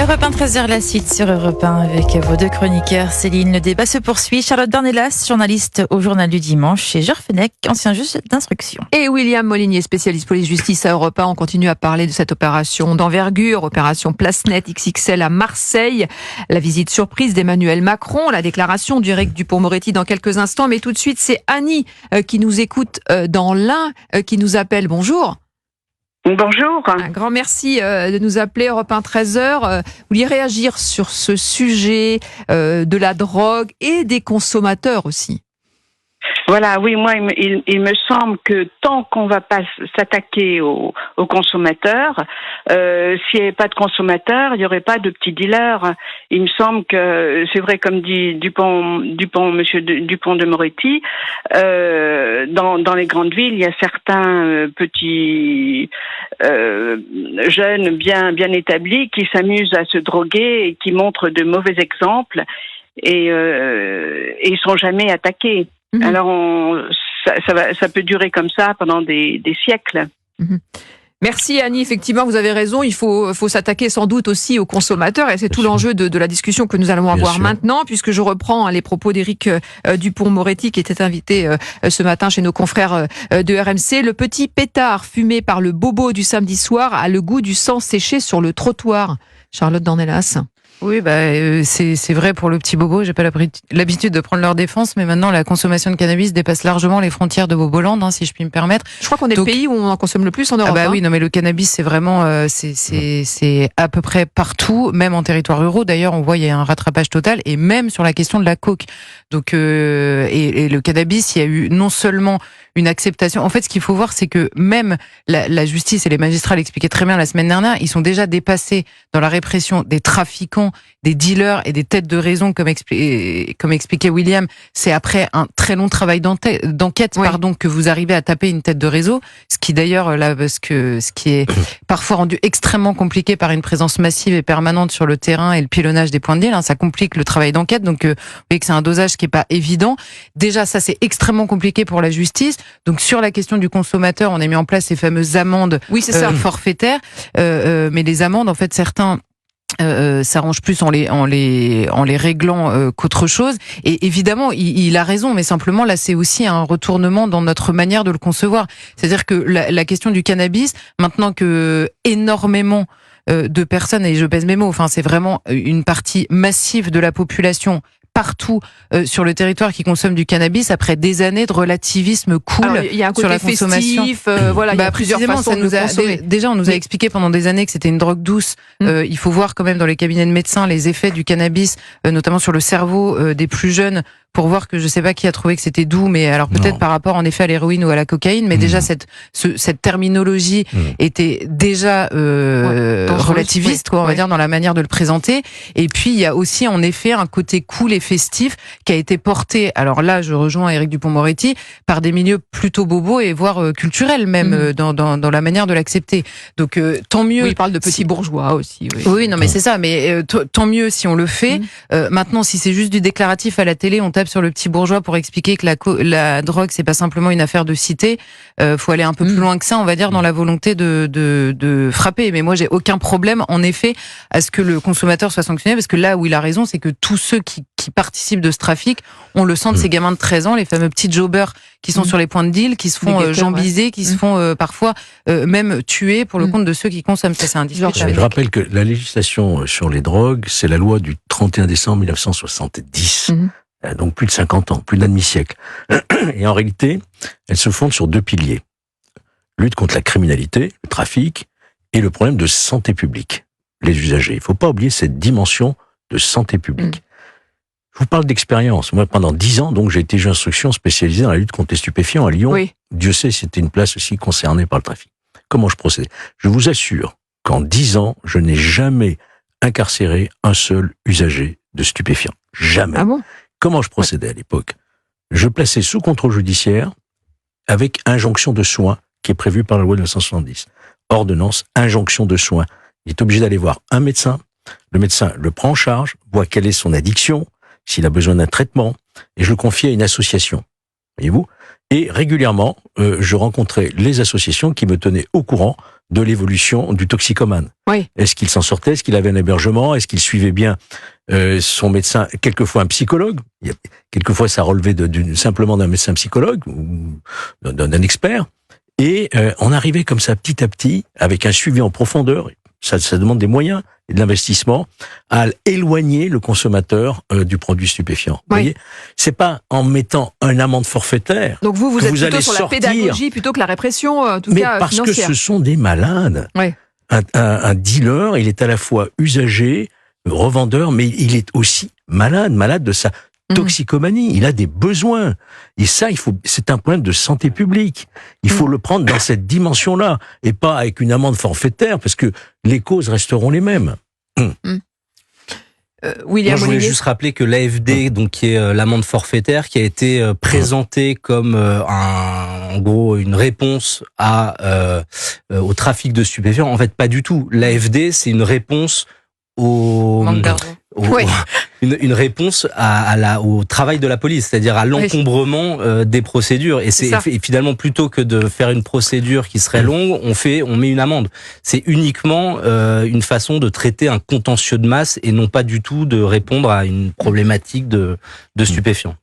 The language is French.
Europe 1, 13h, la suite sur Europe 1 avec vos deux chroniqueurs. Céline, le débat se poursuit. Charlotte Dornelas, journaliste au Journal du Dimanche, et Georges Fenech, ancien juge d'instruction. Et William Molinier, spécialiste police-justice à Europe 1. On continue à parler de cette opération d'envergure, opération Place Nette XXL à Marseille. La visite surprise d'Emmanuel Macron, la déclaration d'Éric Dupond-Moretti dans quelques instants. Mais tout de suite, c'est Annie qui nous écoute dans l'Ain, qui nous appelle. Bonjour. Bonjour. Un grand merci de nous appeler, Europe 1 13h. Vous vouliez réagir sur ce sujet de la drogue et des consommateurs aussi. Voilà, oui, moi, il me semble que tant qu'on va pas s'attaquer aux consommateurs, s'il n'y avait pas de consommateurs, il n'y aurait pas de petits dealers. Il me semble que c'est vrai, comme dit Monsieur Dupond de Moretti, dans les grandes villes, il y a certains petits jeunes bien établis qui s'amusent à se droguer et qui montrent de mauvais exemples et ils sont jamais attaqués. Mmh. Alors ça peut durer comme ça pendant des siècles. Mmh. Merci Annie, effectivement vous avez raison, il faut s'attaquer sans doute aussi aux consommateurs et c'est tout l'enjeu de la discussion que nous allons avoir maintenant, puisque je reprends les propos d'Éric Dupond-Moretti qui était invité ce matin chez nos confrères de RMC. Le petit pétard fumé par le bobo du samedi soir a le goût du sang séché sur le trottoir. Charlotte Dornelas. Oui, c'est vrai pour le petit bobo. J'ai pas l'habitude de prendre leur défense, mais maintenant la consommation de cannabis dépasse largement les frontières de Boboland, si je puis me permettre. Je crois qu'on est le pays où on en consomme le plus en Europe. Oui, non, mais le cannabis, c'est vraiment, c'est à peu près partout, même en territoire ruraux. D'ailleurs, on voit il y a un rattrapage total, et même sur la question de la coke. Donc, et le cannabis, il y a eu non seulement une acceptation. En fait, ce qu'il faut voir, c'est que même la justice et les magistrats l'expliquaient très bien la semaine dernière, ils sont déjà dépassés dans la répression des trafiquants, des dealers et des têtes de raison, comme expliquait William. C'est après un très long travail d'enquête, que vous arrivez à taper une tête de réseau. Ce qui d'ailleurs, ce qui est parfois rendu extrêmement compliqué par une présence massive et permanente sur le terrain et le pilonnage des points de deal. Ça complique le travail d'enquête. Donc, vous voyez que c'est un dosage qui est pas évident. Déjà, ça, c'est extrêmement compliqué pour la justice. Donc, sur la question du consommateur, on a mis en place ces fameuses amendes forfaitaires. Mais les amendes, en fait, certains s'arrange plus en les réglant qu'autre chose. Et évidemment, il a raison, mais simplement là, c'est aussi un retournement dans notre manière de le concevoir. C'est-à-dire que la question du cannabis, maintenant que énormément de personnes, et je pèse mes mots, c'est vraiment une partie massive de la population partout sur le territoire qui consomme du cannabis après des années de relativisme cool il y a un côté sur la consommation. Festif, il y a plusieurs façons de consommer. Déjà, on nous a expliqué pendant des années que c'était une drogue douce. Il faut voir quand même dans les cabinets de médecins les effets du cannabis, notamment sur le cerveau des plus jeunes, pour voir que je sais pas qui a trouvé que c'était doux, mais alors peut-être par rapport en effet à l'héroïne ou à la cocaïne, mais déjà cette terminologie était déjà relativiste, on va dire, dans la manière de le présenter. Et puis il y a aussi en effet un côté cool et festif qui a été porté, alors là je rejoins Éric Dupond-Moretti, par des milieux plutôt bobos et voire culturels même dans la manière de l'accepter. Donc tant mieux. Oui, il parle de petits bourgeois aussi. Oui, non mais c'est ça, mais tant mieux si on le fait. Maintenant, si c'est juste du déclaratif à la télé, on tape sur le petit bourgeois pour expliquer que la drogue c'est pas simplement une affaire de cité. Faut aller un peu plus loin que ça, on va dire, dans la volonté de frapper. Mais moi j'ai aucun problème en effet à ce que le consommateur soit sanctionné, parce que là où il a raison, c'est que tous ceux qui participent de ce trafic, on le sent de ces gamins de 13 ans, les fameux petits jobbers qui sont sur les points de deal, qui se font jambiser, qui se font parfois même tuer pour le compte de ceux qui consomment. Ça, c'est indiscutable. Je rappelle que la législation sur les drogues, c'est la loi du 31 décembre 1970. Donc plus de 50 ans, plus d'un demi-siècle. Et en réalité, elle se fonde sur deux piliers. Lutte contre la criminalité, le trafic, et le problème de santé publique, les usagers. Il ne faut pas oublier cette dimension de santé publique. Je vous parle d'expérience. Moi, pendant 10 ans, donc, j'ai été juge d'instruction spécialisé dans la lutte contre les stupéfiants à Lyon. Oui. Dieu sait, c'était une place aussi concernée par le trafic. Comment je procédais? Je vous assure qu'en 10 ans, je n'ai jamais incarcéré un seul usager de stupéfiants. Jamais. Ah bon? Comment je procédais à l'époque? Je plaçais sous contrôle judiciaire avec injonction de soins qui est prévue par la loi de 1970. Ordonnance, injonction de soins. Il est obligé d'aller voir un médecin. Le médecin le prend en charge, voit quelle est son addiction, s'il a besoin d'un traitement, et je le confie à une association. Voyez-vous? Et régulièrement, je rencontrais les associations qui me tenaient au courant de l'évolution du toxicomane. Oui. Est-ce qu'il s'en sortait? Est-ce qu'il avait un hébergement? Est-ce qu'il suivait bien son médecin? Quelquefois un psychologue. Quelquefois, ça relevait simplement d'un médecin psychologue ou d'un expert. Et on arrivait comme ça, petit à petit, avec un suivi en profondeur. Ça demande des moyens et de l'investissement à éloigner le consommateur du produit stupéfiant. Vous voyez, c'est pas en mettant une amende forfaitaire. Donc vous êtes plutôt allez sur sortir, la pédagogie plutôt que la répression, en tout mais cas parce financière. que ce sont des malades. Oui. Un dealer, il est à la fois usager, revendeur, mais il est aussi malade de sa toxicomanie. Il a des besoins. Et ça, c'est un problème de santé publique. Il faut le prendre dans cette dimension-là, et pas avec une amende forfaitaire, parce que les causes resteront les mêmes. William, je voulais juste rappeler que l'AFD, donc qui est l'amende forfaitaire, qui a été présentée comme en gros une réponse au trafic de stupéfiants. En fait, pas du tout. L'AFD, c'est une réponse une réponse au travail de la police, c'est-à-dire à l'encombrement des procédures. Et finalement, plutôt que de faire une procédure qui serait longue, on met une amende. C'est uniquement une façon de traiter un contentieux de masse et non pas du tout de répondre à une problématique de stupéfiants.